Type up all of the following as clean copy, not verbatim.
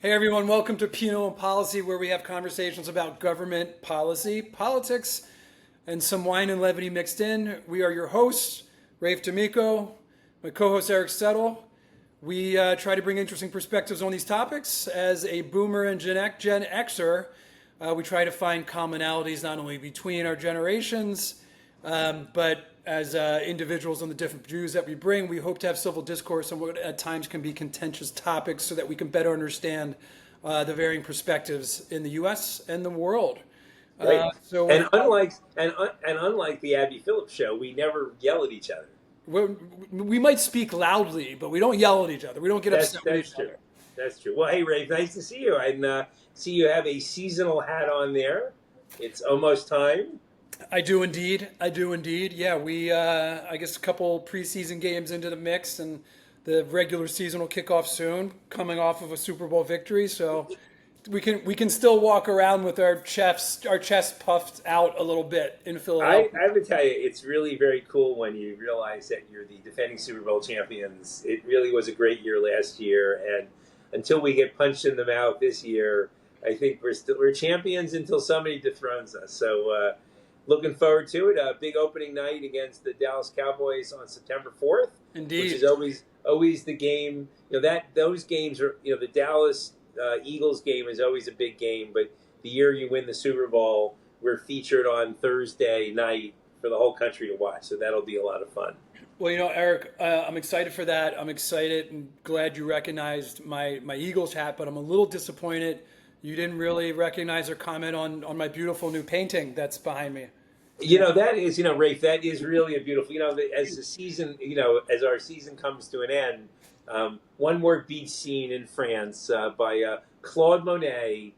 Hey everyone, welcome to Pinot and Policy, where we have conversations about government policy, politics, and some wine and levity mixed in. We are your hosts, Rafe D'Amico, my co-host Eric Settle. We try to bring interesting perspectives on these topics. As a Boomer and Gen Xer, we try to find commonalities not only between our generations, but as individuals on the different views that we bring. We hope to have civil discourse on what at times can be contentious topics so that we can better understand the varying perspectives in the U.S. and the world. Right. So And unlike the Abby Phillips show, we never yell at each other. we might speak loudly, but we don't yell at each other. We don't get That's upset with that's each true. other. That's true. Well, hey, Ray, nice to see you. And see you have a seasonal hat on there. It's almost time. I do indeed. I do indeed. Yeah, we I guess a couple preseason games into the mix, and the regular season will kick off soon, coming off of a Super Bowl victory. So we can still walk around with our chest puffed out a little bit in I, Philadelphia. I have to tell you, it's really very cool when you realize that you're the defending Super Bowl champions. It really was a great year last year, and until we get punched in the mouth this year, I think we're champions until somebody dethrones us. So looking forward to it. A big opening night against the Dallas Cowboys on September 4th, which is Indeed. always the game. That those games are the Dallas Eagles game is always a big game, but the year you win the Super Bowl, we're featured on Thursday night for the whole country to watch. So that'll be a lot of fun. Well, Eric, I'm excited for that. I'm excited and glad you recognized my Eagles hat, but I'm a little disappointed you didn't really recognize or comment on my beautiful new painting that's behind me. That is, Rafe, that is really a beautiful, as the season, as our season comes to an end, one more beach scene in France by Claude Monet.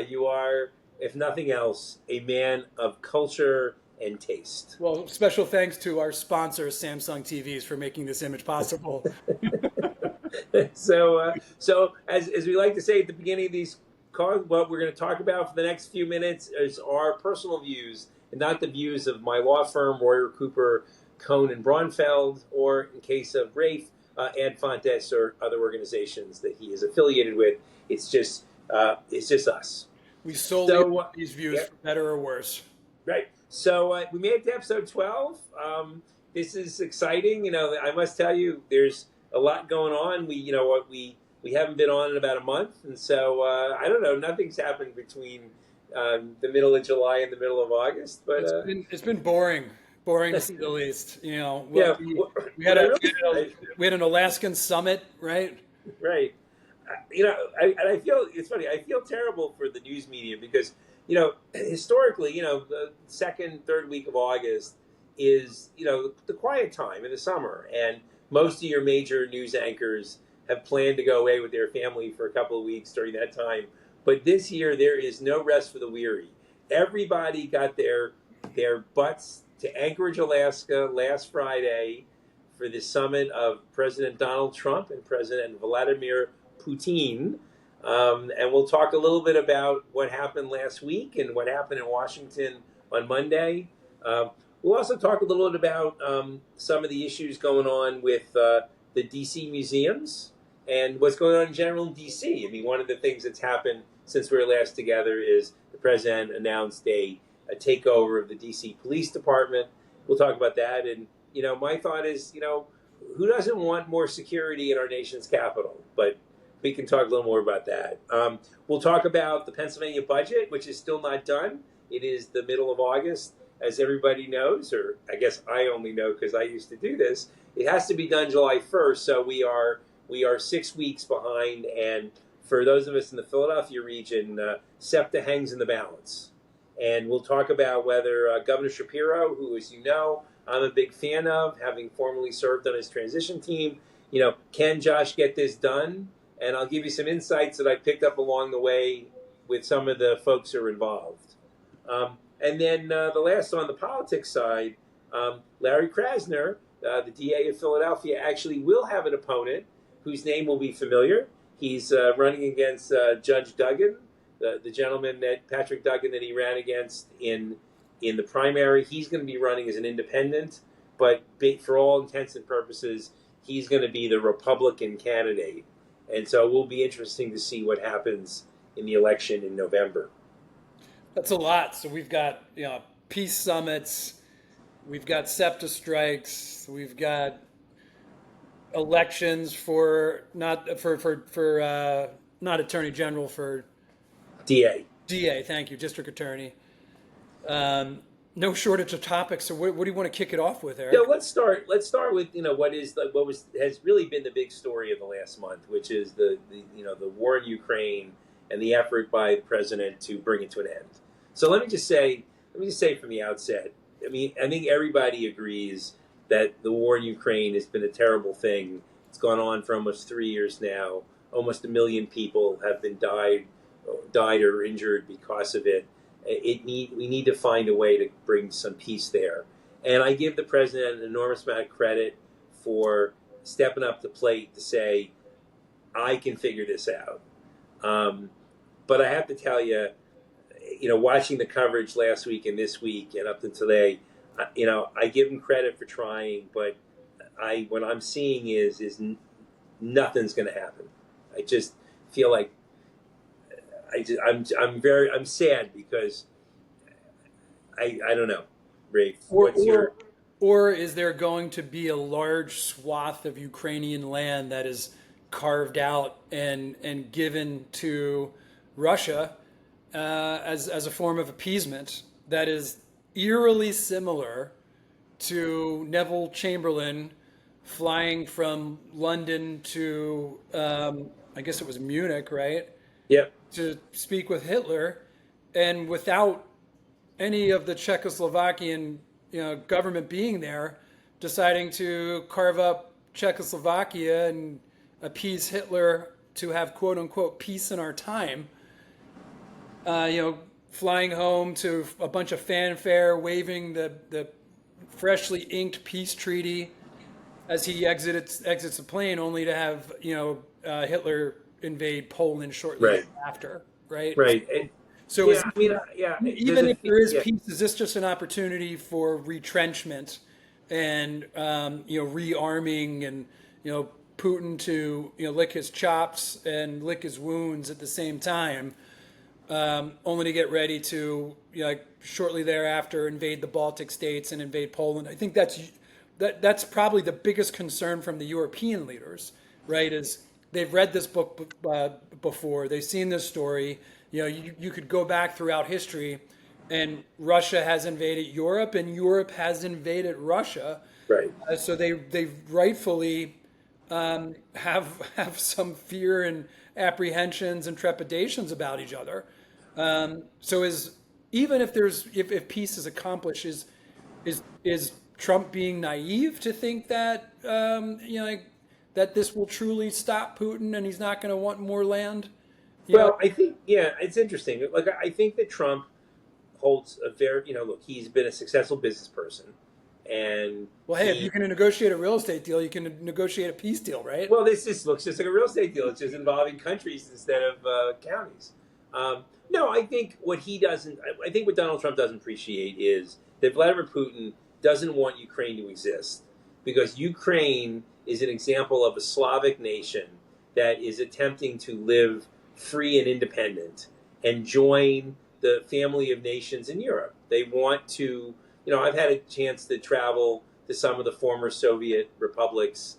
You are, if nothing else, a man of culture and taste. Well, special thanks to our sponsor, Samsung TVs, for making this image possible. So as we like to say at the beginning of these calls, what we're going to talk about for the next few minutes is our personal views and not the views of my law firm, Royer Cooper, Cohn and Braunfeld, or in case of Rafe, Ad Fontes or other organizations that he is affiliated with. It's just us. We solely So want these views yeah, for better or worse. right. So we made it to episode 12. This is exciting. I must tell you, there's a lot going on. We haven't been on in about a month, and so I don't know. Nothing's happened between the middle of July and the middle of August. But It's been boring to say the least. yeah, We had what I a really, we had an Alaskan summit, right? right. I feel it's funny. I feel terrible for the news media because historically, the second, third week of August is the quiet time in the summer, and most of your major news anchors have planned to go away with their family for a couple of weeks during that time. But this year, there is no rest for the weary. Everybody got their butts to Anchorage, Alaska last Friday for the summit of President Donald Trump and President Vladimir Putin. And we'll talk a little bit about what happened last week and what happened in Washington on Monday. We'll also talk a little bit about some of the issues going on with the DC museums and what's going on in general in DC. I mean, one of the things that's happened since we were last together is the president announced a takeover of the DC Police Department. We'll talk about that. And, my thought is, who doesn't want more security in our nation's capital? But we can talk a little more about that. We'll talk about the Pennsylvania budget, which is still not done. It is the middle of August, as everybody knows, or I guess I only know because I used to do this. It has to be done July 1st, so we are 6 weeks behind. And for those of us in the Philadelphia region, SEPTA hangs in the balance. And we'll talk about whether Governor Shapiro, who, as you know, I'm a big fan of, having formerly served on his transition team, can Josh get this done? And I'll give you some insights that I picked up along the way with some of the folks who are involved. And then the last on the politics side, Larry Krasner, the DA of Philadelphia, actually will have an opponent whose name will be familiar. He's running against Judge Duggan, the gentleman that Patrick Duggan that he ran against in the primary. He's going to be running as an independent, but for all intents and purposes, he's going to be the Republican candidate. And so it will be interesting to see what happens in the election in November. That's a lot. So we've got peace summits, we've got SEPTA strikes, we've got elections for not attorney general, for DA. DA. Thank you, district attorney. No shortage of topics. So what do you want to kick it off with, Yeah, Eric? let's start. Let's start with what has really been the big story of the last month, which is the war in Ukraine and the effort by the president to bring it to an end. So let me just say from the outset. I mean, I think everybody agrees that the war in Ukraine has been a terrible thing. It's gone on for almost 3 years now. Almost 1 million people have been died or injured because of it. We need to find a way to bring some peace there. And I give the president an enormous amount of credit for stepping up to the plate to say, I can figure this out. But I have to tell you, watching the coverage last week and this week and up to today, I give him credit for trying, but what I'm seeing is nothing's going to happen. I just feel like I'm sad because I don't know, Rafe. Or is there going to be a large swath of Ukrainian land that is carved out and given to Russia as a form of appeasement that is eerily similar to Neville Chamberlain flying from London to I guess it was Munich, right? Yeah. To speak with Hitler, and without any of the Czechoslovakian government being there, deciding to carve up Czechoslovakia and appease Hitler to have quote unquote peace in our time. Flying home to a bunch of fanfare, waving the freshly inked peace treaty as he exits the plane, only to have Hitler invade Poland shortly after, right? Right. So yeah, I mean, yeah. Even if there is peace, is this just an opportunity for retrenchment and rearming and Putin to lick his chops and lick his wounds at the same time, only to get ready to shortly thereafter invade the Baltic states and invade Poland? I think that's probably the biggest concern from the European leaders, right? Is they've read this book before, they've seen this story. You could go back throughout history, and Russia has invaded Europe, and Europe has invaded Russia. Right. So they rightfully have some fear and apprehensions and trepidations about each other. So even if peace is accomplished, is Trump being naive to think that that this will truly stop Putin and he's not going to want more land? Well, I think, it's interesting. Like, I think that Trump holds a very, look, he's been a successful business person. And if you can negotiate a real estate deal, you can negotiate a peace deal, right? Well, this just looks just like a real estate deal. It's just involving countries instead of counties. No, I think what Donald Trump doesn't appreciate is that Vladimir Putin doesn't want Ukraine to exist, because Ukraine is an example of a Slavic nation that is attempting to live free and independent and join the family of nations in Europe. They want to, I've had a chance to travel to some of the former Soviet republics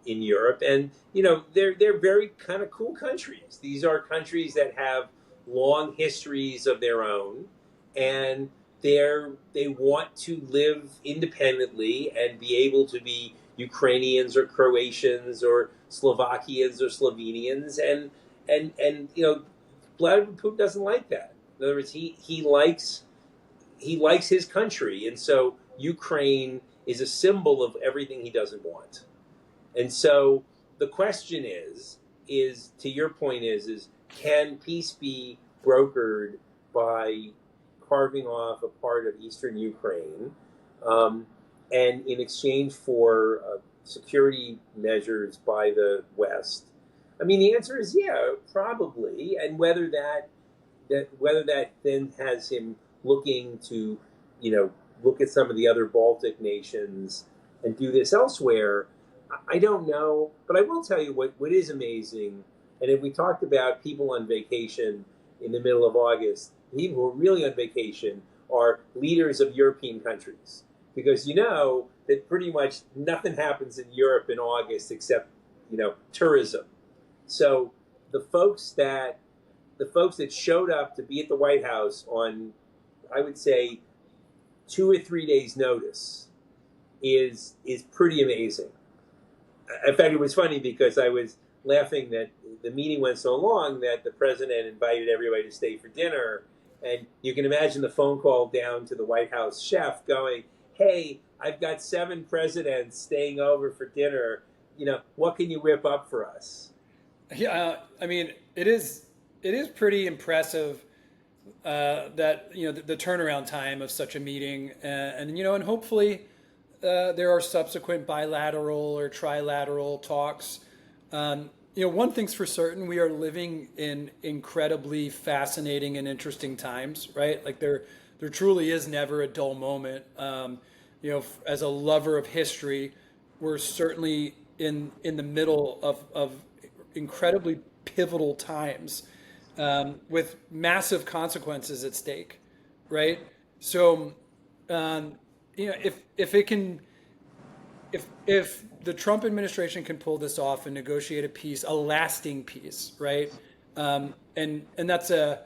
in Europe, and they're very kind of cool countries. These are countries that have long histories of their own, and they want to live independently and be able to be Ukrainians or Croatians or Slovakians or Slovenians, and Vladimir Putin doesn't like that. In other words, he likes his country, and so Ukraine is a symbol of everything he doesn't want. And so the question is to your point is can peace be brokered by carving off a part of eastern Ukraine, and in exchange for security measures by the West? I mean, the answer is probably. And whether that then has him looking to, look at some of the other Baltic nations and do this elsewhere, I don't know, but I will tell you what is amazing. And if we talked about people on vacation in the middle of August, people who are really on vacation are leaders of European countries. Because you know that pretty much nothing happens in Europe in August except, tourism. So the folks that the folks that showed up to be at the White House on, I would say, 2 or 3 days' notice is pretty amazing. In fact, it was funny because I was laughing that the meeting went so long that the president invited everybody to stay for dinner. And you can imagine the phone call down to the White House chef going, "Hey, I've got 7 presidents staying over for dinner. What can you whip up for us?" Yeah, I mean, it is pretty impressive that the turnaround time of such a meeting, and hopefully there are subsequent bilateral or trilateral talks. One thing's for certain: we are living in incredibly fascinating and interesting times, right? Like there truly is never a dull moment. As a lover of history, we're certainly in the middle of incredibly pivotal times with massive consequences at stake, right? So, if it can, if the Trump administration can pull this off and negotiate a peace, a lasting peace, right? And that's a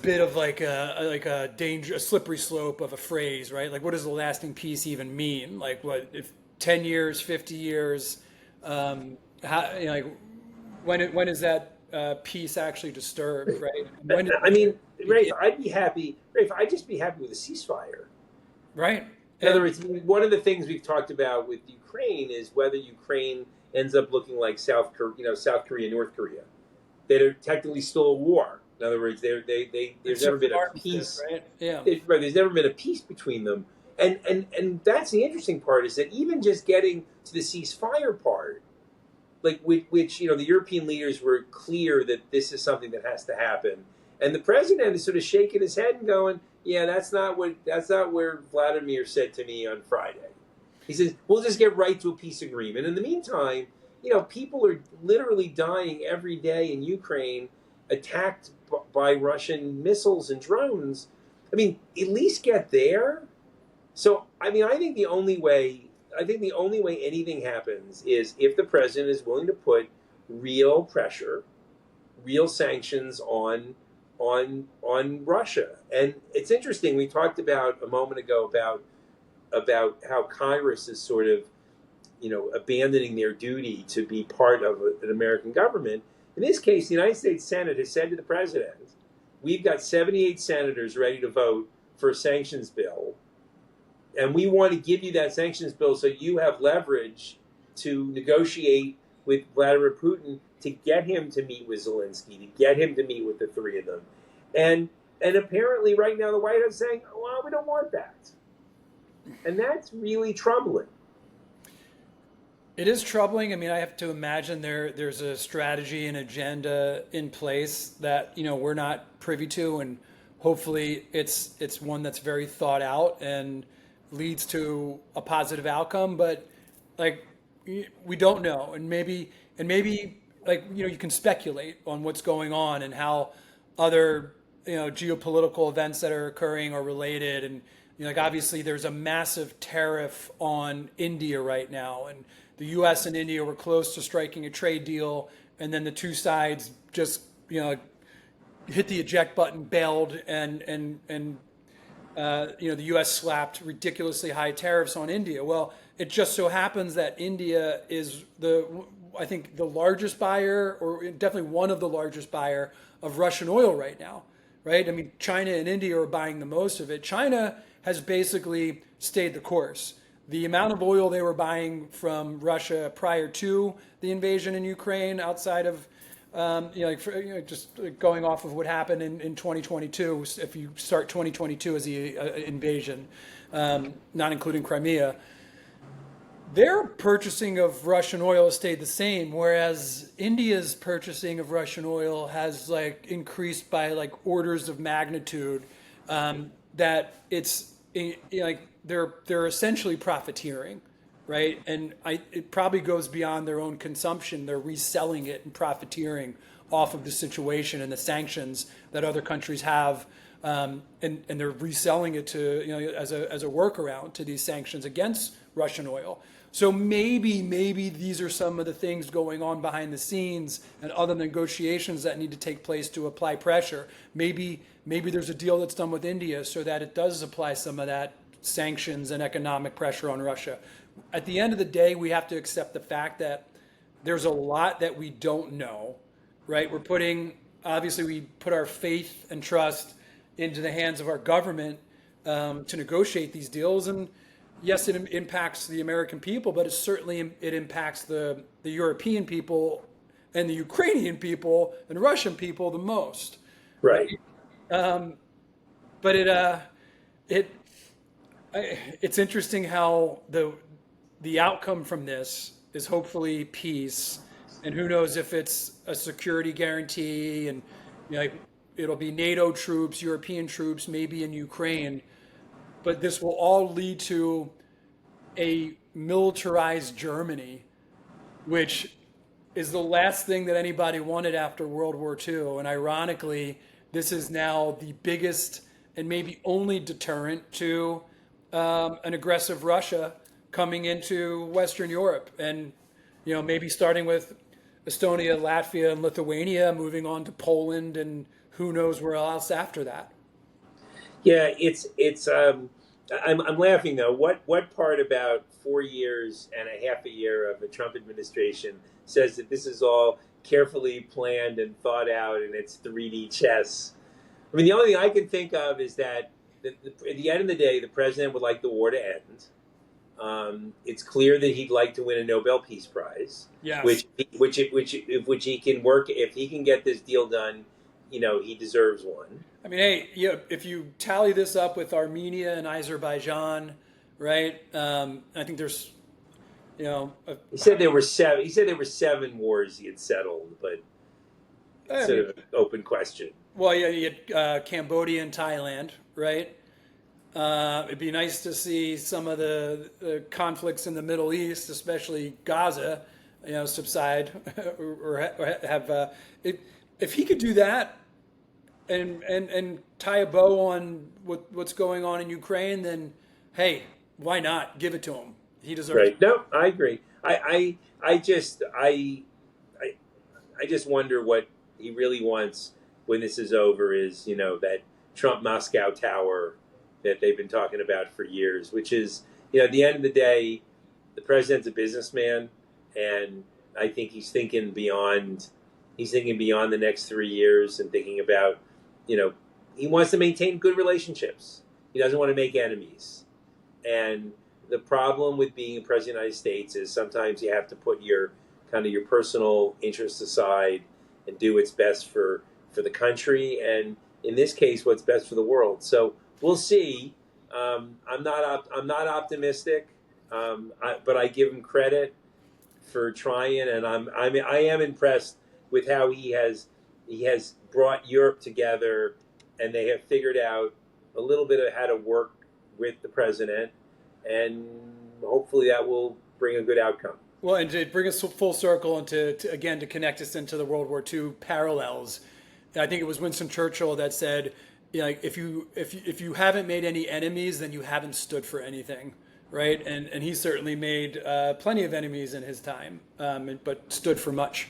bit of like a danger, a slippery slope of a phrase, right? Like, what does a lasting peace even mean? Like, what if 10 years, 50 years? Like, when is that peace actually disturbed, right? When I mean, Rafe, begin, I'd just be happy with a ceasefire. right? In other And words, one of the things we've talked about with Ukraine is whether Ukraine ends up looking like South Korea, North Korea. That are technically still a war. In other words, there's it's sort never of been an a armistice, peace. right? Yeah. There's never been a peace between them, and that's the interesting part is that even just getting to the ceasefire part, like which the European leaders were clear that this is something that has to happen, and the president is sort of shaking his head and going, "Yeah, that's not where Vladimir said to me on Friday." He says, "We'll just get right to a peace agreement." In the meantime, people are literally dying every day in Ukraine, attacked by Russian missiles and drones. I mean, at least get there. So, I mean, I think the only way anything happens is if the president is willing to put real pressure, real sanctions on Russia. And it's interesting. We talked about a moment ago about how Congress is sort of abandoning their duty to be part of an American government. In this case, the United States Senate has said to the president, "We've got 78 senators ready to vote for a sanctions bill, and we want to give you that sanctions bill so you have leverage to negotiate with Vladimir Putin to get him to meet with Zelensky, to get him to meet with the three of them." And apparently right now the White House is saying, "Well, we don't want that." And that's really troubling. It is troubling. I mean, I have to imagine there's a strategy and agenda in place that we're not privy to, and hopefully it's one that's very thought out and leads to a positive outcome. But like we don't know, and maybe like you can speculate on what's going on and how other geopolitical events that are occurring are related, and like obviously there's a massive tariff on India right now, and the U.S. and India were close to striking a trade deal, and then the two sides just hit the eject button, bailed, and the U.S. slapped ridiculously high tariffs on India. Well, it just so happens that India is I think the largest buyer, or definitely one of the largest buyer of Russian oil right now, right? I mean, China and India are buying the most of it. China has basically stayed the course. The amount of oil they were buying from Russia prior to the invasion in Ukraine, outside of just going off of what happened in 2022, if you start 2022 as the invasion, not including Crimea, their purchasing of Russian oil has stayed the same, whereas India's purchasing of Russian oil has like increased by like orders of magnitude. That it's like they're essentially profiteering, right? And it probably goes beyond their own consumption. They're reselling it and profiteering off of the situation and the sanctions that other countries have, and they're reselling it to, as a workaround to these sanctions against Russian oil. So maybe these are some of the things going on behind the scenes and other negotiations that need to take place to apply pressure. Maybe there's a deal that's done with India so that it does apply some of that sanctions and economic pressure on Russia. At the end of the day, we have to accept the fact that there's a lot that we don't know, right? Obviously, we put our faith and trust into the hands of our government to negotiate these deals. And yes, it impacts the American people, but it impacts the European people and the Ukrainian people and Russian people the most. Right. But it's interesting how the outcome from this is hopefully peace, and who knows if it's a security guarantee, and it'll be NATO troops, European troops, maybe in Ukraine, but this will all lead to a militarized Germany, which is the last thing that anybody wanted after World War II. And ironically, this is now the biggest and maybe only deterrent to an aggressive Russia coming into Western Europe. And, maybe starting with Estonia, Latvia, and Lithuania, moving on to Poland, and who knows where else after that. Yeah, I'm laughing though. What part about 4 years and a half a year of the Trump administration says that this is all carefully planned and thought out and it's 3D chess? I mean, the only thing I can think of is that at the end of the day, the president would like the war to end. It's clear that he'd like to win a Nobel Peace Prize, Yes. which he can work. If he can get this deal done, he deserves one. I mean, hey, if you tally this up with Armenia and Azerbaijan, right? I think there's, He said there were seven. He said there were 7 wars he had settled, but it's sort of an open question. Well, yeah, you had Cambodia and Thailand, right? It'd be nice to see some of the conflicts in the Middle East, especially Gaza, subside or have. If he could do that and tie a bow on what's going on in Ukraine, then hey, why not give it to him? He deserves Right. it. No, I agree. I just wonder what he really wants when this is over. Is that Trump Moscow Tower that they've been talking about for years, which is, at the end of the day, the president's a businessman, and I think he's thinking beyond the next 3 years and thinking about, he wants to maintain good relationships. He doesn't want to make enemies. And the problem with being a president of the United States is sometimes you have to put your personal interests aside and do what's best for the country, and in this case, what's best for the world. So we'll see. I'm not optimistic, but I give him credit for trying, and I am impressed with how he has brought Europe together, and they have figured out a little bit of how to work with the president, and hopefully that will bring a good outcome. Well, and to bring us full circle and to connect us into the World War II parallels, I think it was Winston Churchill that said, if you haven't made any enemies, then you haven't stood for anything, right? And he certainly made plenty of enemies in his time, but stood for much.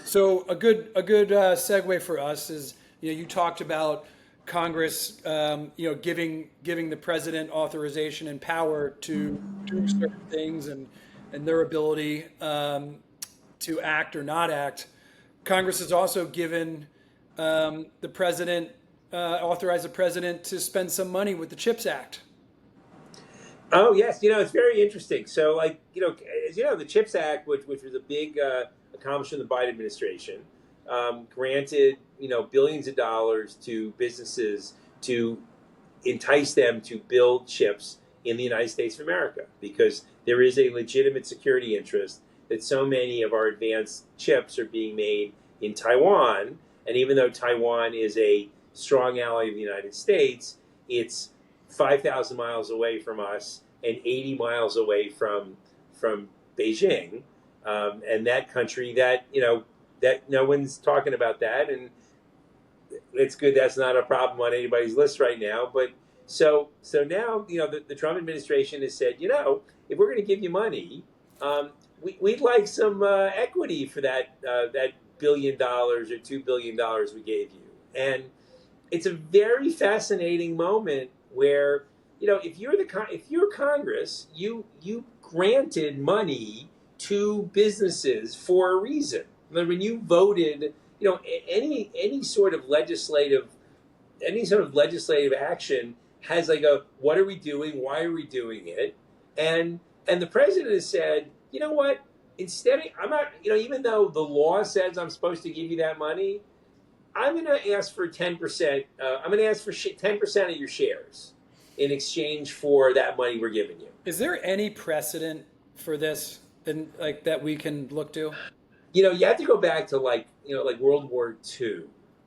So a good segue for us is, you talked about Congress, giving the president authorization and power to do certain things and their ability to act or not act. Congress has also given the president, authorized the president to spend some money with the CHIPS Act. Oh yes, it's very interesting. So, as the CHIPS Act, which was a big accomplishment of the Biden administration, granted billions of dollars to businesses to entice them to build chips in the United States of America, because there is a legitimate security interest that so many of our advanced chips are being made in Taiwan. And even though Taiwan is a strong ally of the United States, it's 5,000 miles away from us, and 80 miles away from Beijing, and that country that that no one's talking about that, and it's good that's not a problem on anybody's list right now. But so now the Trump administration has said, if we're going to give you money, we'd like some equity for that $1 billion or $2 billion we gave you. And it's a very fascinating moment where if you're Congress, you granted money to businesses for a reason. When you voted, any sort of legislative action has like a what are we doing? Why are we doing it? And the president has said, you know what? Instead, I'm not. Even though the law says I'm supposed to give you that money, I'm going to ask for 10%. I'm going to ask for 10% of your shares in exchange for that money we're giving you. Is there any precedent for this, and like that we can look to? You have to go back to like World War II,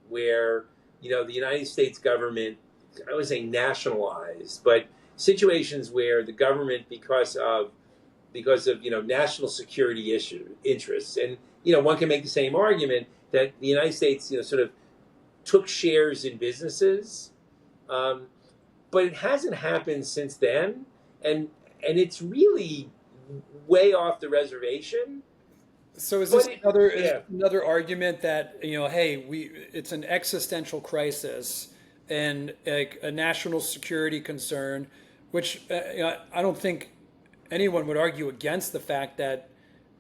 where the United States government, I would say nationalized, but situations where the government, because of national security interests, and one can make the same argument that the United States sort of took shares in businesses, but it hasn't happened since then, and it's really way off the reservation. So is this another argument that hey, it's an existential crisis and like a national security concern, which I don't think anyone would argue against the fact that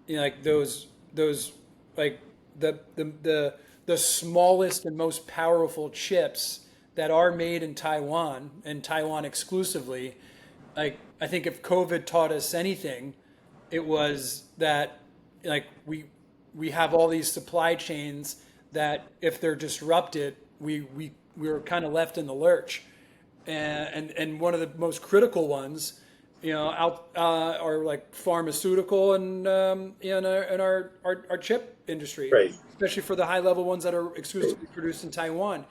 like those like the smallest and most powerful chips that are made in Taiwan and Taiwan exclusively. Like I think if COVID taught us anything, it was that like we have all these supply chains that if they're disrupted, we're kind of left in the lurch, and one of the most critical ones, are like pharmaceutical and our chip industry, Right. Especially for the high level ones that are exclusively produced in Taiwan.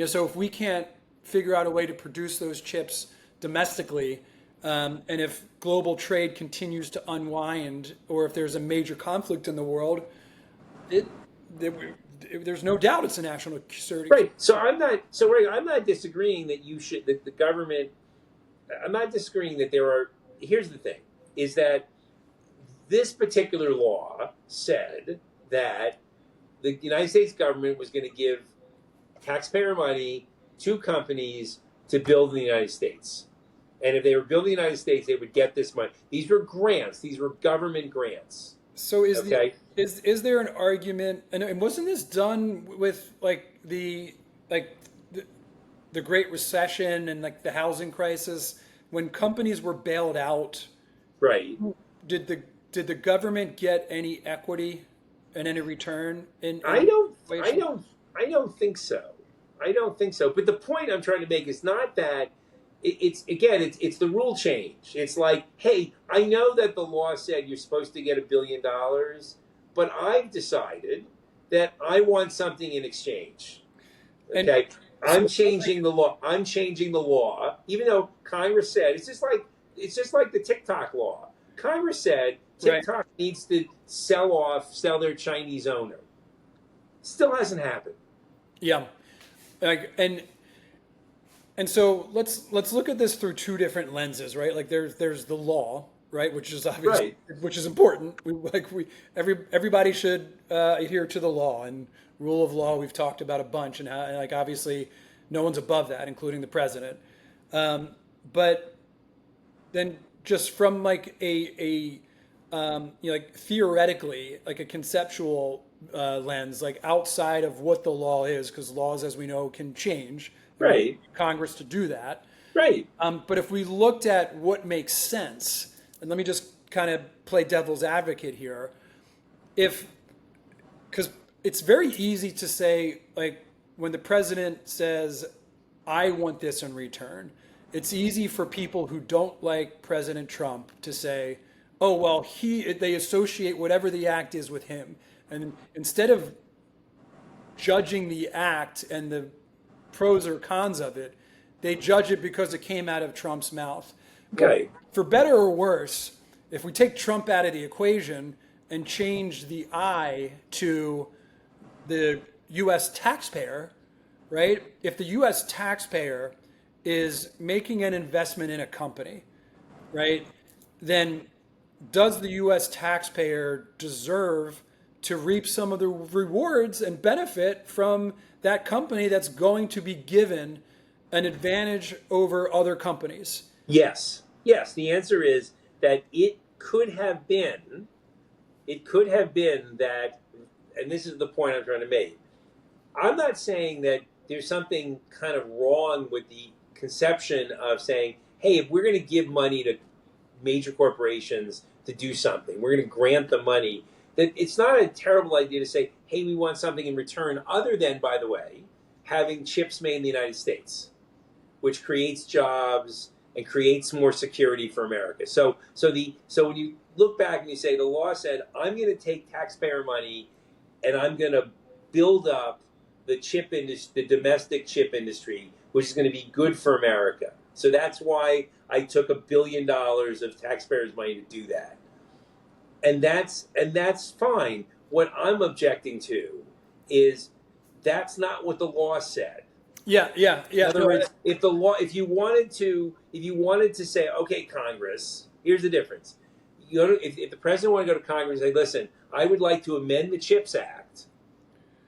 So if we can't figure out a way to produce those chips domestically. And if global trade continues to unwind, or if there's a major conflict in the world, there's no doubt it's a national security. Right. So I'm not disagreeing that the government. I'm not disagreeing that there are. Here's the thing: is that this particular law said that the United States government was going to give taxpayer money to companies to build in the United States. And if they were building the United States, they would get this money. These were grants. These were government grants. So is there an argument? And wasn't this done with like the Great Recession and like the housing crisis when companies were bailed out? Right. Did the government get any equity and any return? I don't think so. I don't think so. But the point I'm trying to make is not that. It's the rule change. It's like, hey, I know that the law said you're supposed to get $1 billion, but I've decided that I want something in exchange. Okay, I'm changing the law. I'm changing the law, even though Congress said it's just like the TikTok law. Congress said TikTok needs to sell their Chinese owner. Still hasn't happened. Yeah, And so let's look at this through two different lenses, right? Like there's the law, right, which is obvious, which is important. Everybody should adhere to the law, and rule of law we've talked about a bunch, and how, like obviously no one's above that, including the president. But then just from like like theoretically, like a conceptual lens, like outside of what the law is, because laws, as we know, can change. Right. Congress to do that. Right. But if we looked at what makes sense, and let me just kind of play devil's advocate here, because it's very easy to say, like, when the president says, I want this in return, it's easy for people who don't like President Trump to say, oh, well, they associate whatever the act is with him. And instead of judging the act and the pros or cons of it, they judge it because it came out of Trump's mouth. Well, Okay. for better or worse, if we take Trump out of the equation and change the I to the U.S. taxpayer, right? If the U.S. taxpayer is making an investment in a company, right, then does the U.S. taxpayer deserve to reap some of the rewards and benefit from that company that's going to be given an advantage over other companies? Yes. Yes. The answer is that it could have been that, and this is the point I'm trying to make. I'm not saying that there's something kind of wrong with the conception of saying, hey, if we're going to give money to major corporations to do something, we're going to grant them money, that it's not a terrible idea to say, hey, we want something in return, other than, by the way, having chips made in the United States, which creates jobs and creates more security for America. So when you look back and you say the law said, I'm going to take taxpayer money and I'm going to build up the chip industry, the domestic chip industry, which is going to be good for America. So that's why I took $1 billion of taxpayers' money to do that, and that's fine. What I'm objecting to is that's not what the law said. Yeah, yeah, In yeah. other No, words, if you wanted to say, okay, Congress, here's the difference. If the president wanted to go to Congress and say, listen, I would like to amend the CHIPS Act.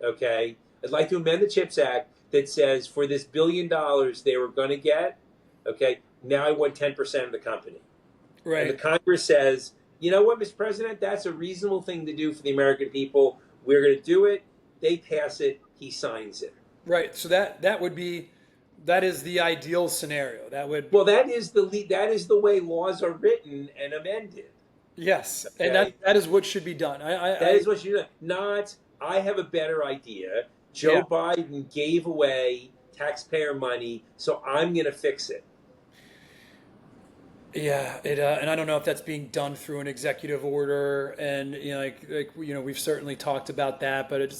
Okay, I'd like to amend the CHIPS Act that says for this $1 billion they were going to get, okay, now I want 10% of the company. And the right, Congress says, you know what, Mr. President, that's a reasonable thing to do for the American people. We're going to do it. They pass it. He signs it. right. So that is the ideal scenario. That would Well, that is the way laws are written and amended. yes, and Okay, that is what should be done. that is what you do. Not, I have a better idea. Yeah, Joe Biden gave away taxpayer money, so I'm going to fix it. yeah. And I don't know if that's being done through an executive order, and we've certainly talked about that, but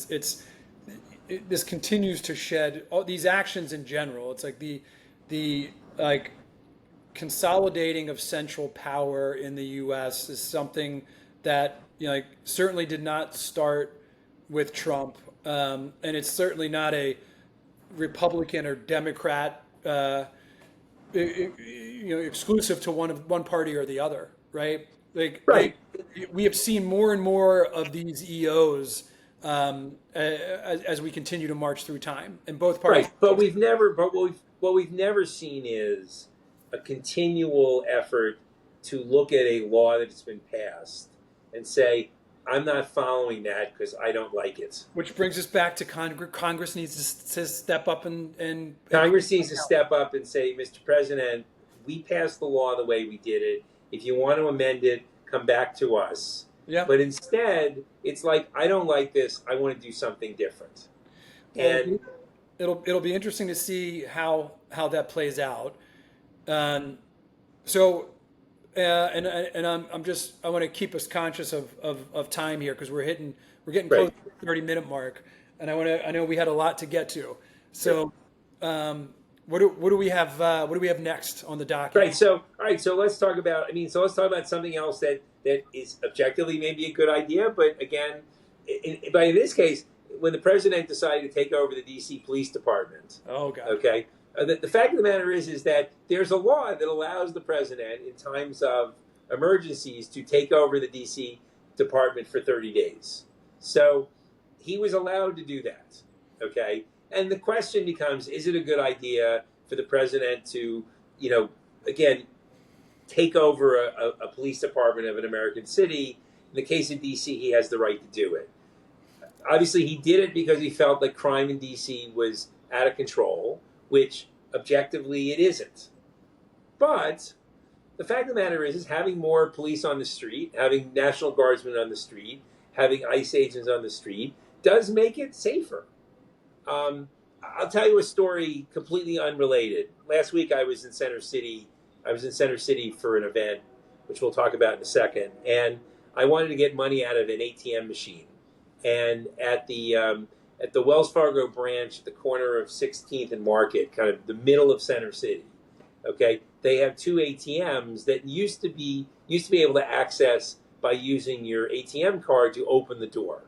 this continues to shed all these actions in general. It's like the like consolidating of central power in the U.S. is something that certainly did not start with Trump, and it's certainly not a Republican or Democrat, exclusive to one party or the other, right? Right. We have seen more and more of these EOs as we continue to march through time, and both parties. Right, but what we've never seen is a continual effort to look at a law that's been passed and say, I'm not following that because I don't like it. Which brings us back to Congress. Congress needs to step up and Congress needs to step up and say, Mr. President, we passed the law the way we did it. If you want to amend it, come back to us. yeah. But instead, it's like, I don't like this. I want to do something different. And It'll be interesting to see how that plays out. So, and I want to keep us conscious of time here because we're getting close right. to the 30-minute mark, and I know we had a lot to get to. So, what do we have next on the docket? Right. So, all right. So let's talk about. Let's talk about something else that is objectively maybe a good idea, but again, but in this case, when the president decided to take over the D.C. Police Department. Oh God. Okay. The fact of the matter is that there's a law that allows the president, in times of emergencies, to take over the D.C. Department for 30 days. So he was allowed to do that. Okay. And the question becomes, is it a good idea for the president to, again, take over a police department of an American city? In the case of D.C., he has the right to do it. Obviously, he did it because he felt that crime in D.C. was out of control, which objectively it isn't. But the fact of the matter is having more police on the street, having National Guardsmen on the street, having ICE agents on the street does make it safer. I'll tell you a story completely unrelated. Last week I was in Center City. I was in Center City for an event, which we'll talk about in a second. And I wanted to get money out of an ATM machine. And at the Wells Fargo branch at the corner of 16th and Market, kind of the middle of Center City, okay, they have two ATMs that used to be able to access by using your ATM card to open the door.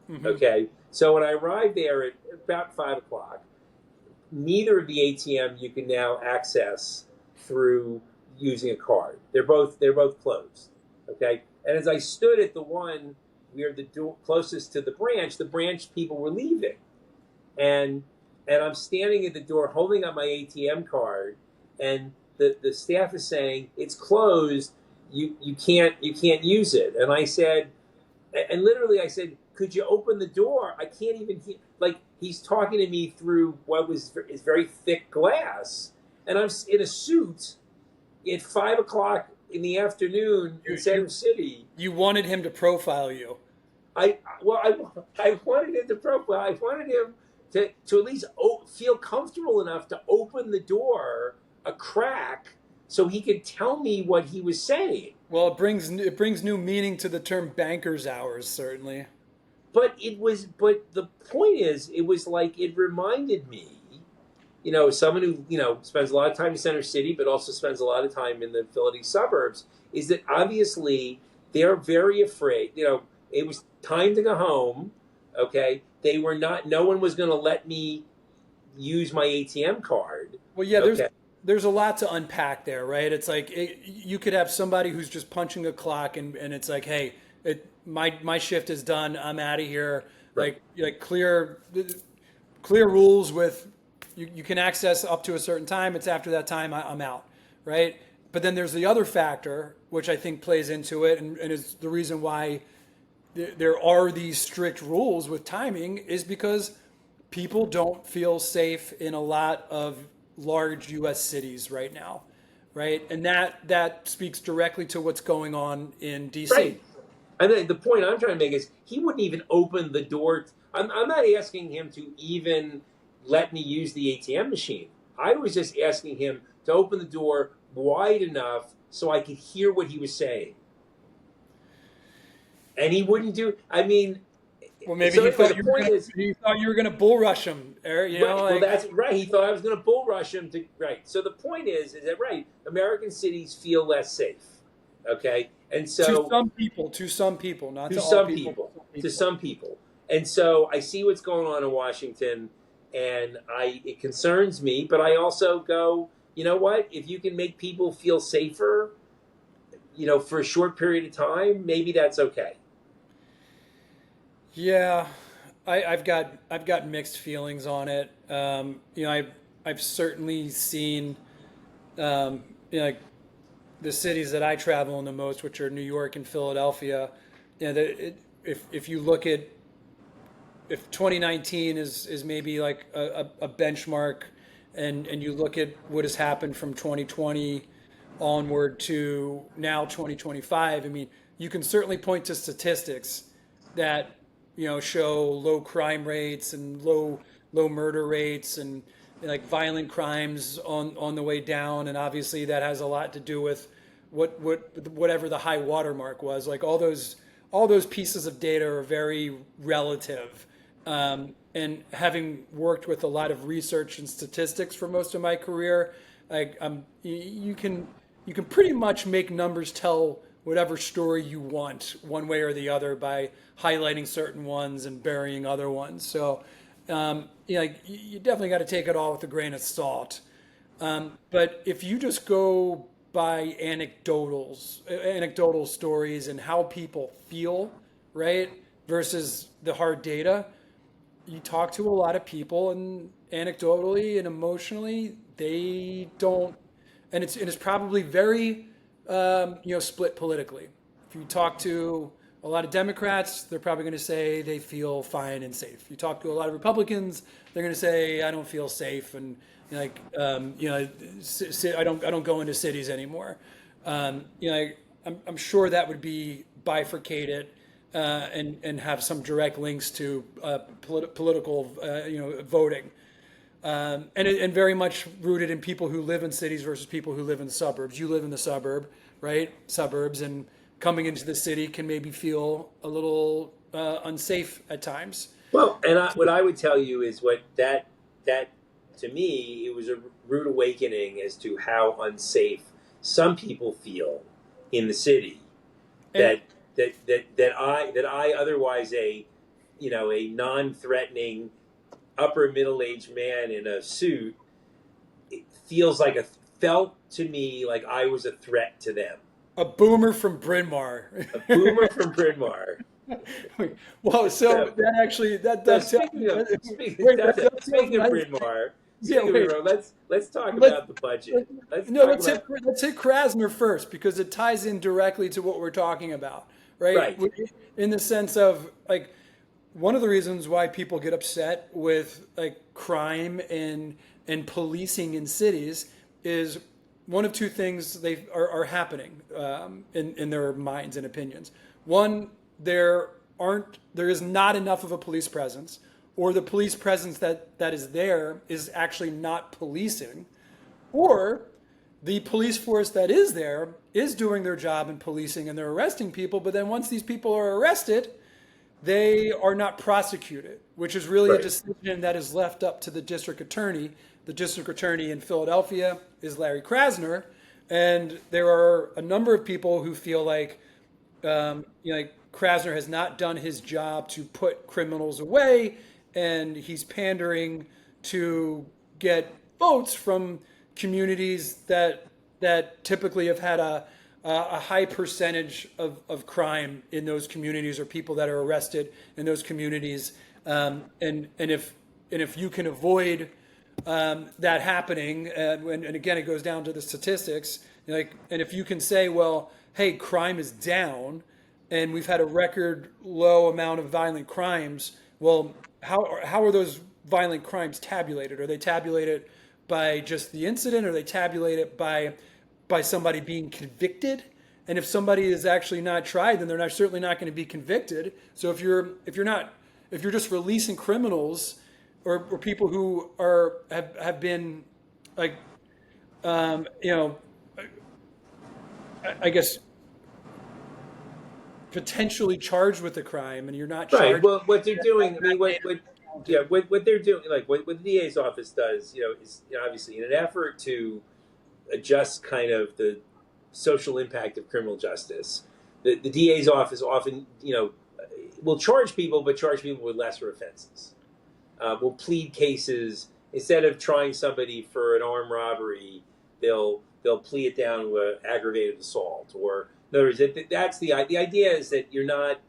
Mm-hmm. Okay, so when I arrived there at about 5 o'clock, neither of the ATM you can now access through using a card. They're both closed. Okay, and as I stood at the one near the door closest to the branch people were leaving, and I'm standing at the door holding up my ATM card, and the staff is saying it's closed. You can't use it. And I said, and literally I said, could you open the door? I can't even hear. Like, he's talking to me through what is very thick glass, and I'm in a suit at 5 o'clock in the afternoon in Center City. You wanted him to profile you. I wanted him to profile. I wanted him to at least feel comfortable enough to open the door a crack so he could tell me what he was saying. Well, it brings new meaning to the term banker's hours, certainly. But the point is, it was like, it reminded me, someone who, spends a lot of time in Center City, but also spends a lot of time in the Philadelphia suburbs, is that obviously they're very afraid. It was time to go home. Okay. No one was going to let me use my ATM card. Well, yeah, there's a lot to unpack there, right? It's like you could have somebody who's just punching a clock and it's like, hey, my shift is done. I'm out of here. Right. Like clear rules with you can access up to a certain time. It's after that time I'm out, right? But then there's the other factor, which I think plays into it, and is the reason why there are these strict rules with timing, is because people don't feel safe in a lot of large U.S. cities right now, right? And that speaks directly to what's going on in D.C. Right. And then the point I'm trying to make is, he wouldn't even open the door. I'm not asking him to even let me use the ATM machine. I was just asking him to open the door wide enough so I could hear what he was saying. And he wouldn't do. I mean, well, maybe he thought you were going to bull rush him, Eric. Right. Well, that's right. He thought I was going to bull rush him to. Right. So the point is that, right, American cities feel less safe. Okay, and so to some people, not to all people. To some people. And so I see what's going on in Washington, and it concerns me. But I also go, you know what? If you can make people feel safer, for a short period of time, maybe that's okay. Yeah, I've got mixed feelings on it. I've certainly seen, like the cities that I travel in the most, which are New York and Philadelphia. If you look at, if 2019 is maybe like a benchmark, and you look at what has happened from 2020 onward to now 2025, I mean, you can certainly point to statistics that show low crime rates and low murder rates and like violent crimes on the way down, and obviously that has a lot to do with whatever the high watermark was. Like all those pieces of data are very relative. And having worked with a lot of research and statistics for most of my career, you can pretty much make numbers tell whatever story you want, one way or the other, by highlighting certain ones and burying other ones. So, you definitely got to take it all with a grain of salt. But if you just go by anecdotal stories and how people feel, right, versus the hard data, you talk to a lot of people, and anecdotally and emotionally, they don't, and it's probably very split politically. If you talk to a lot of Democrats, they're probably going to say they feel fine and safe. You talk to a lot of Republicans, they're going to say I don't feel safe, and I don't go into cities anymore. I'm sure that would be bifurcated and have some direct links to political voting. And very much rooted in people who live in cities versus people who live in suburbs. You live in the suburb, right? Suburbs, and coming into the city can maybe feel a little unsafe at times. Well, and what I would tell you is what that to me, it was a rude awakening as to how unsafe some people feel in the city. And That I otherwise a non-threatening upper middle-aged man in a suit, it felt to me like I was a threat to them. a boomer from Bryn Mawr. A boomer from Bryn Mawr. Well, so So, that actually that so does tell me. speaking Wait, that does tell me. speaking of Bryn Mawr, Yeah, wait. let's talk Let's about the budget. Let's no, talk about let's hit Krasner first because it ties in directly to what we're talking about, right? right, In the sense of like one of the reasons why people get upset with like crime and policing in cities is one of two things they are happening in their minds and opinions. One, there is not enough of a police presence, or the police presence that is there is actually not policing, or the police force that is there is doing their job in policing and they're arresting people, but then once these people are arrested, they are not prosecuted, which is really a right, decision that is left up to the district attorney. The district attorney in Philadelphia is Larry Krasner, and there are a number of people who feel like, like Krasner has not done his job to put criminals away, and he's pandering to get votes from communities that typically have had a high percentage of crime in those communities or people that are arrested in those communities. And if you can avoid that happening, and again, it goes down to the statistics, like, and if you can say, well, hey, crime is down and we've had a record low amount of violent crimes, well, how are those violent crimes tabulated? Are they tabulated by just the incident? Or are they tabulated by somebody being convicted? And if somebody is actually not tried, then they're certainly not going to be convicted. So if you're just releasing criminals or people who have been like I guess potentially charged with a crime, and you're not right. charged. Well, what they're doing, I mean, what they're doing, like what the DA's office does, is obviously in an effort to adjust kind of the social impact of criminal justice. The DA's office often, will charge people, but charge people with lesser offenses. Will plead cases instead of trying somebody for an armed robbery. They'll plead it down to an aggravated assault. Or in other words, that's the idea is that you're not,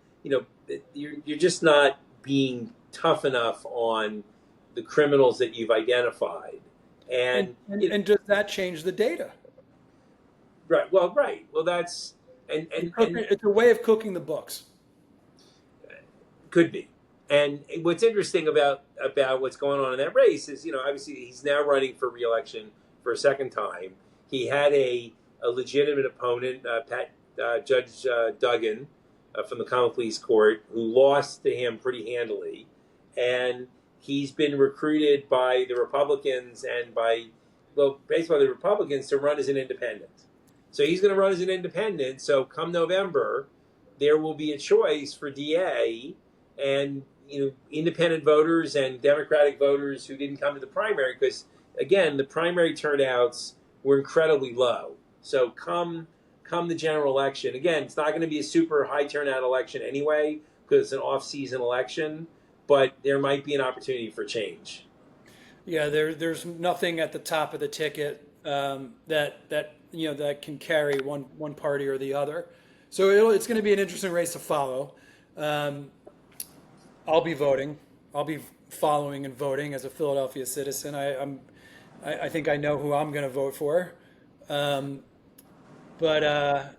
you're just not being tough enough on the criminals that you've identified. And does that change the data? Right. Well, right. Well, that's and It's a way of cooking the books. could be. And what's interesting about what's going on in that race is, obviously he's now running for re-election for a second time. He had a legitimate opponent, Judge Duggan from the Common Pleas Court, who lost to him pretty handily, and he's been recruited by the Republicans and basically by the Republicans to run as an independent. So he's going to run as an independent. So come November, there will be a choice for DA, and independent voters and Democratic voters who didn't come to the primary, because again, the primary turnouts were incredibly low. So come the general election, again, it's not going to be a super high turnout election anyway because it's an off-season election, but there might be an opportunity for change. Yeah, there's nothing at the top of the ticket that can carry one party or the other. So it's going to be an interesting race to follow. I'll be voting. I'll be following and voting as a Philadelphia citizen. I think I know who I'm going to vote for. But I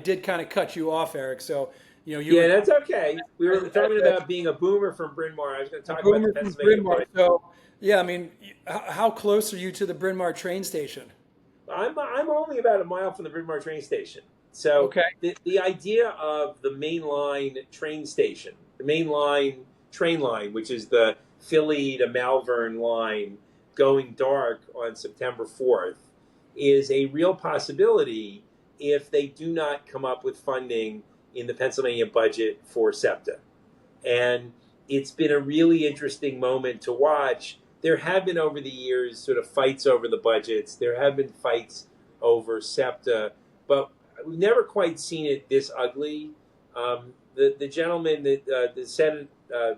did kind of cut you off, Eric. So Yeah, that's okay. We were talking about being a boomer from Bryn Mawr. I was going to talk about the Boomer from Pennsylvania Bryn Mawr. budget. So yeah, I mean, how close are you to the Bryn Mawr train station? I'm only about a mile from the Bryn Mawr train station. So Okay. the idea of the main line train station, the main line train line, which is the Philly to Malvern line going dark on September 4th, is a real possibility if they do not come up with funding in the Pennsylvania budget for SEPTA. And it's been a really interesting moment to watch. There have been over the years sort of fights over the budgets. There have been fights over SEPTA, but we've never quite seen it this ugly. The gentleman, the Senate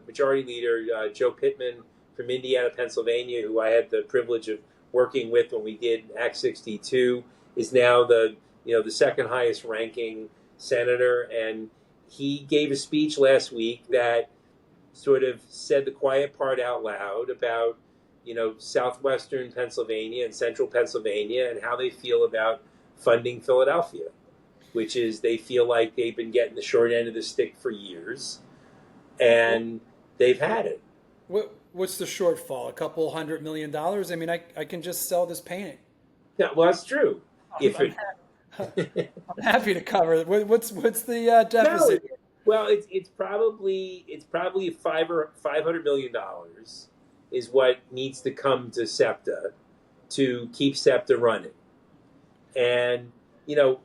Majority Leader, Joe Pittman from Indiana, Pennsylvania, who I had the privilege of working with when we did Act 62, is now the second highest ranking senator, and he gave a speech last week that sort of said the quiet part out loud about southwestern Pennsylvania and central Pennsylvania and how they feel about funding Philadelphia, which is they feel like they've been getting the short end of the stick for years, and they've had it. What's the shortfall? A couple $100 million? I mean, I can just sell this painting. Yeah, well, that's true. If I'm, it, I'm happy to cover it. What's the no, deficit? well, it's probably $500 million is what needs to come to SEPTA to keep SEPTA running. And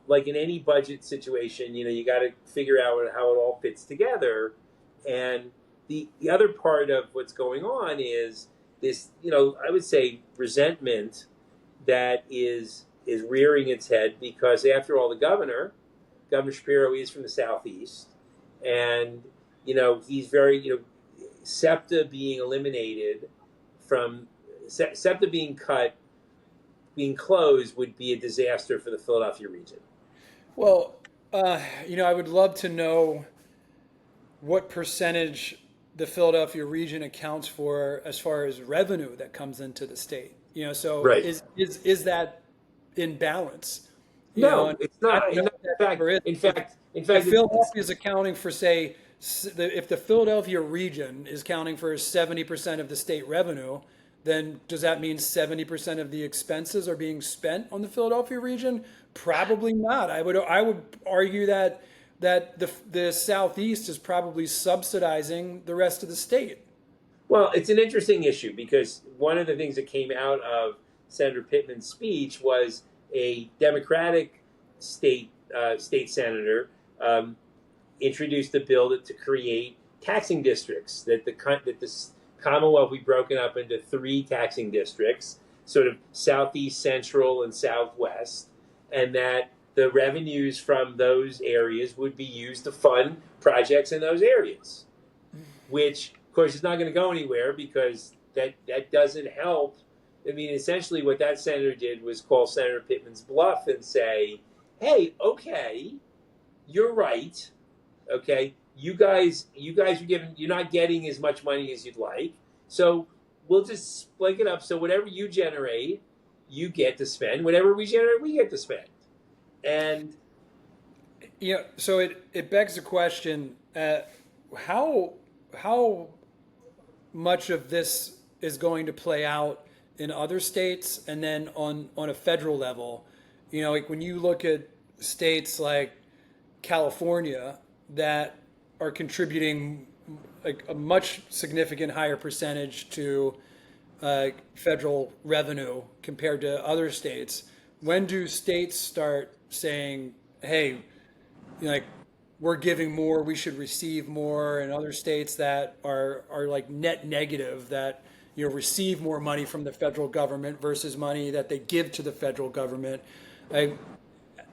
like in any budget situation, you got to figure out how it all fits together. And the other part of what's going on is this, I would say resentment that is rearing its head because after all, Governor Shapiro is from the Southeast, and he's very SEPTA being eliminated from SEPTA being cut, being closed would be a disaster for the Philadelphia region. Well, I would love to know what percentage the Philadelphia region accounts for as far as revenue that comes into the state. So Right. is that in balance? No, And it's I not. don't know if that ever is. In If fact, Philadelphia is accounting for, say, if the Philadelphia region is counting for 70% of the state revenue, then does that mean 70% of the expenses are being spent on the Philadelphia region? Probably not. I would argue that the Southeast is probably subsidizing the rest of the state. well, it's an interesting issue because one of the things that came out of Senator Pittman's speech was a Democratic state senator introduced a bill to create taxing districts that the Commonwealth be broken up into three taxing districts, sort of southeast, central, and southwest, and that the revenues from those areas would be used to fund projects in those areas, which of course is not going to go anywhere because that doesn't help. I mean, essentially what that senator did was call Senator Pittman's bluff and say, hey, okay, you're right. Okay, you're not getting as much money as you'd like. So we'll just split it up. So whatever you generate, you get to spend. Whatever we generate, we get to spend. And So it begs the question: how much of this is going to play out in other states, and then on a federal level? Like when you look at states like California that are contributing like a much significant higher percentage to federal revenue compared to other states. When do states start saying, "Hey, like we're giving more, we should receive more," and other states that are like net negative that receive more money from the federal government versus money that they give to the federal government?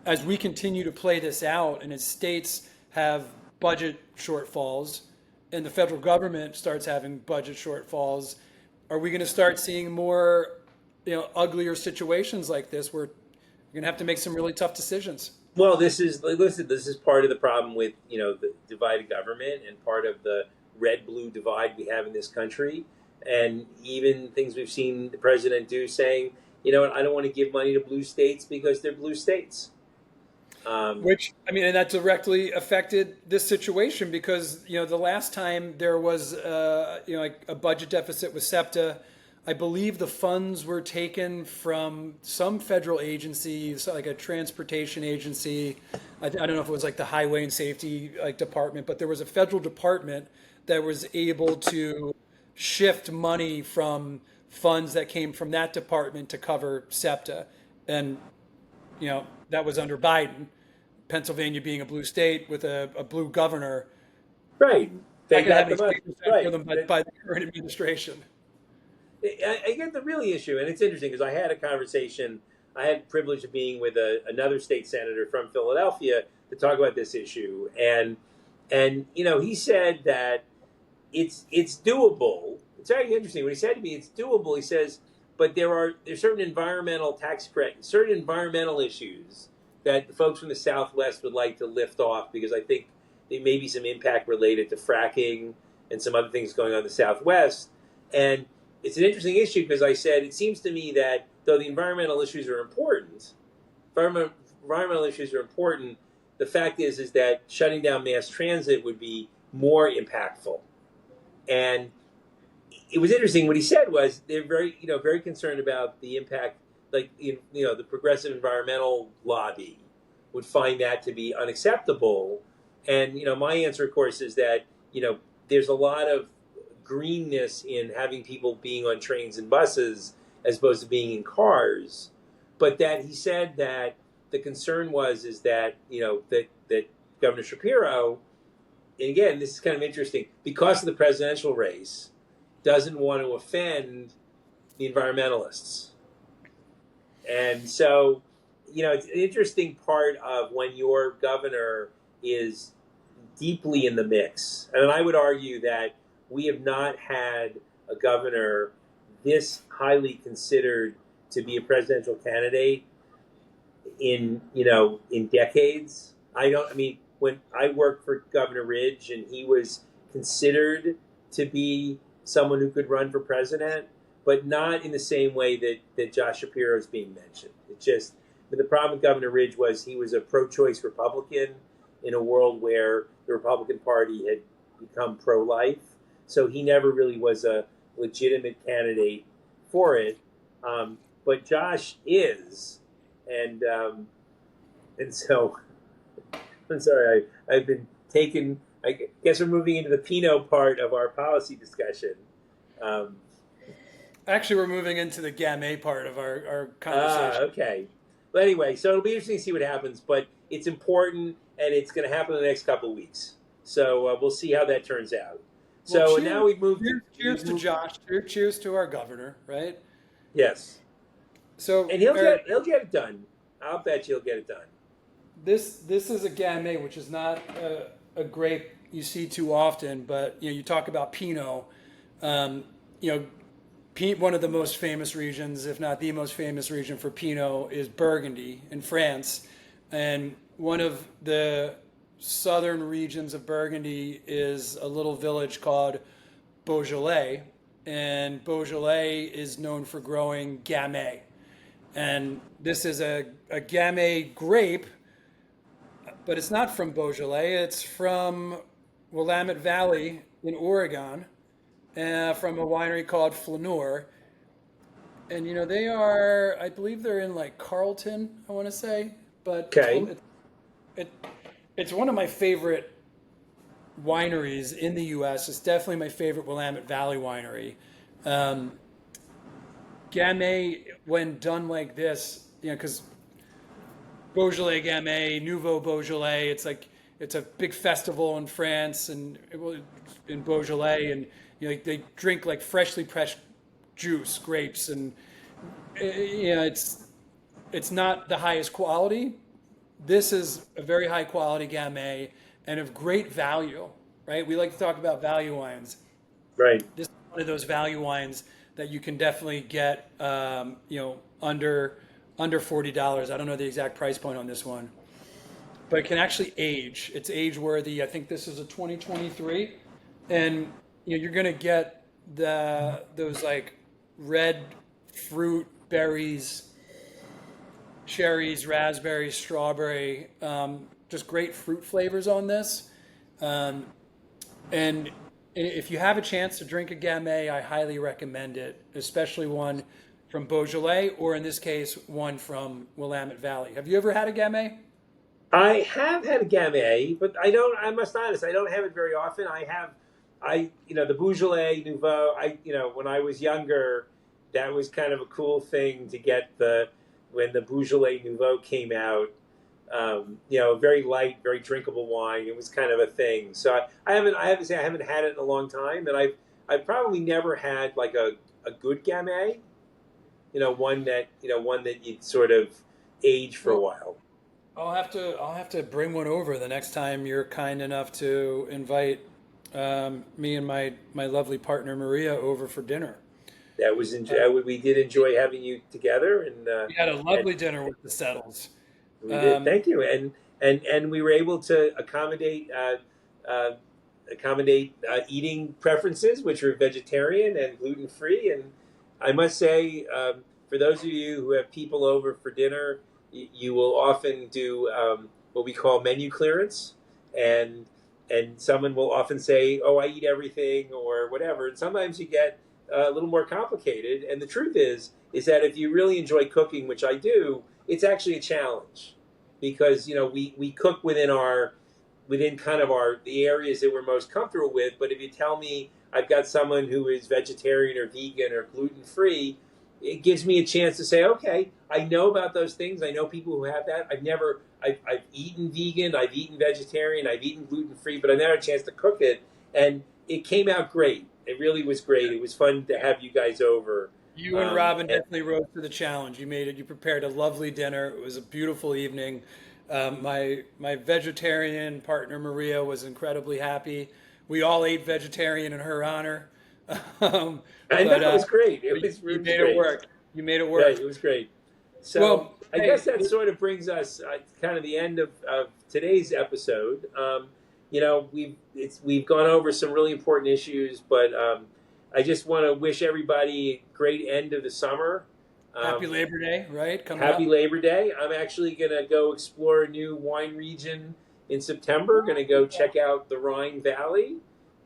As we continue to play this out, and as states have budget shortfalls, and the federal government starts having budget shortfalls, are we going to start seeing more, uglier situations like this where we're going to have to make some really tough decisions? well, this is part of the problem with the divided government and part of the red-blue divide we have in this country, and even things we've seen the president do, saying, I don't want to give money to blue states because they're blue states. Which, and that directly affected this situation because, the last time there was, like a budget deficit with SEPTA, I believe the funds were taken from some federal agency, so like a transportation agency. I don't know if it was like the Highway and Safety department, but there was a federal department that was able to shift money from funds that came from that department to cover SEPTA. And, that was under Biden. Pennsylvania being a blue state with a blue governor. Right. not They going to have got any the money, stimulus for right? them by the current administration. I get the really issue, and it's interesting because I had a conversation. I had the privilege of being with another state senator from Philadelphia to talk about this issue, and he said that it's doable. It's very interesting. When he said to me, it's doable. He says, but there's certain environmental tax credits, certain environmental issues that the folks from the Southwest would like to lift off because I think there may be some impact related to fracking and some other things going on in the Southwest. And it's an interesting issue because I said it seems to me that though the environmental issues are important, environmental issues are important. The fact is that shutting down mass transit would be more impactful. And it was interesting. What he said was they're very concerned about the impact. Like the progressive environmental lobby would find that to be unacceptable. And my answer, of course, is that there's a lot of greenness in having people being on trains and buses as opposed to being in cars. But that he said that the concern is that that Governor Shapiro, and again, this is kind of interesting, because of the presidential race, doesn't want to offend the environmentalists. And so, it's an interesting part of when your governor is deeply in the mix. And I would argue that we have not had a governor this highly considered to be a presidential candidate in decades. When I worked for Governor Ridge and he was considered to be someone who could run for president, but not in the same way that Josh Shapiro is being mentioned. But the problem with Governor Ridge was he was a pro-choice Republican in a world where the Republican Party had become pro-life. So he never really was a legitimate candidate for it. But Josh is. And so, I'm sorry, I've been taken, I guess we're moving into the Pinot part of our policy discussion. Actually, we're moving into the Gamay part of our conversation. Okay. But anyway, so it'll be interesting to see what happens, but it's important, and it's going to happen in the next couple of weeks. So we'll see how that turns out. So now we've moved. Cheers to Josh. Cheers to our governor, right? Yes. So and he'll get it done. I'll bet you he'll get it done. This is a Gamay, which is not a grape you see too often, but you talk about Pinot. One of the most famous regions, if not the most famous region for Pinot, is Burgundy in France. And one of the southern regions of Burgundy is a little village called Beaujolais. And Beaujolais is known for growing Gamay. And this is a Gamay grape, but it's not from Beaujolais. It's from Willamette Valley in Oregon. From a winery called Flaneur. And, they are, I believe they're in like Carlton, I want to say. But okay. It's one of my favorite wineries in the U.S. It's definitely my favorite Willamette Valley winery. Gamay, when done like this, because Beaujolais Gamay, Nouveau Beaujolais, it's a big festival in France and in Beaujolais, and they drink like freshly pressed juice, grapes, and it's not the highest quality. This is a very high quality Gamay and of great value, right? We like to talk about value wines. Right. This is one of those value wines that you can definitely get, under $40. I don't know the exact price point on this one, but it can actually age. It's age worthy. I think this is a 2023, and you're gonna get those like red fruit, berries, cherries, raspberries, strawberry, just great fruit flavors on this. And if you have a chance to drink a Gamay, I highly recommend it, especially one from Beaujolais, or in this case, one from Willamette Valley. Have you ever had a Gamay? I have had a Gamay, but I must be honest, I don't have it very often. The Beaujolais Nouveau, when I was younger, that was kind of a cool thing to get when the Beaujolais Nouveau came out. very light, very drinkable wine. It was kind of a thing. So I have to say I haven't had it in a long time, and I've probably never had like a good Gamay. One that you'd sort of age for a Well, while. I'll have to bring one over the next time you're kind enough to invite me and my lovely partner Maria over for dinner. That was we did enjoy having you together, We had a and lovely dinner with the Settles. we did. Um, Thank you, and we were able to accommodate eating preferences, which are vegetarian and gluten free. And I must say, for those of you who have people over for dinner, you will often do what we call menu clearance, and someone will often say, "Oh, I eat everything," or whatever. And sometimes you get a little more complicated. And the truth is that if you really enjoy cooking, which I do, it's actually a challenge because we cook within kind of the areas that we're most comfortable with. But if you tell me I've got someone who is vegetarian or vegan or gluten free, it gives me a chance to say, okay, I know about those things. I know people who have that. I've eaten vegan, I've eaten vegetarian, I've eaten gluten free, but I've never had a chance to cook it, and it came out great. It really was great. It was fun to have you guys over. you and Robin And definitely rose to the challenge. You made it. You prepared a lovely dinner. It was a beautiful evening. My vegetarian partner Maria was incredibly happy. We all ate vegetarian in her honor. Um, I know but it was great. but It you was made it great. work. You made it Yeah, work. it was great. So Well, I hey, guess that sort of brings us kind of the end of today's episode. We've gone over some really important issues, but I just want to wish everybody a great end of the summer. happy Um, Labor Day, right? Coming Happy up. Labor Day. I'm actually going to go explore a new wine region in September. Going to go check out the Rhine Valley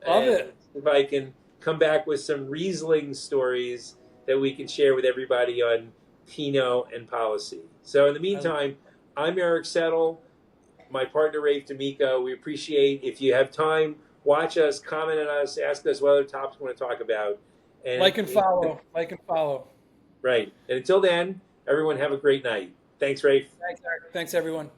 Love and it. if I can come back with some Riesling stories that we can share with everybody on Pinot and Policy. So in the I meantime, I'm Eric Settle, my partner Rafe D'Amico. We appreciate if you have time, watch us, comment on us, ask us what other topics we want to talk about. And like and follow. Like and follow. right. And until then, everyone have a great night. Thanks, Rafe. Thanks, Eric. Thanks, everyone.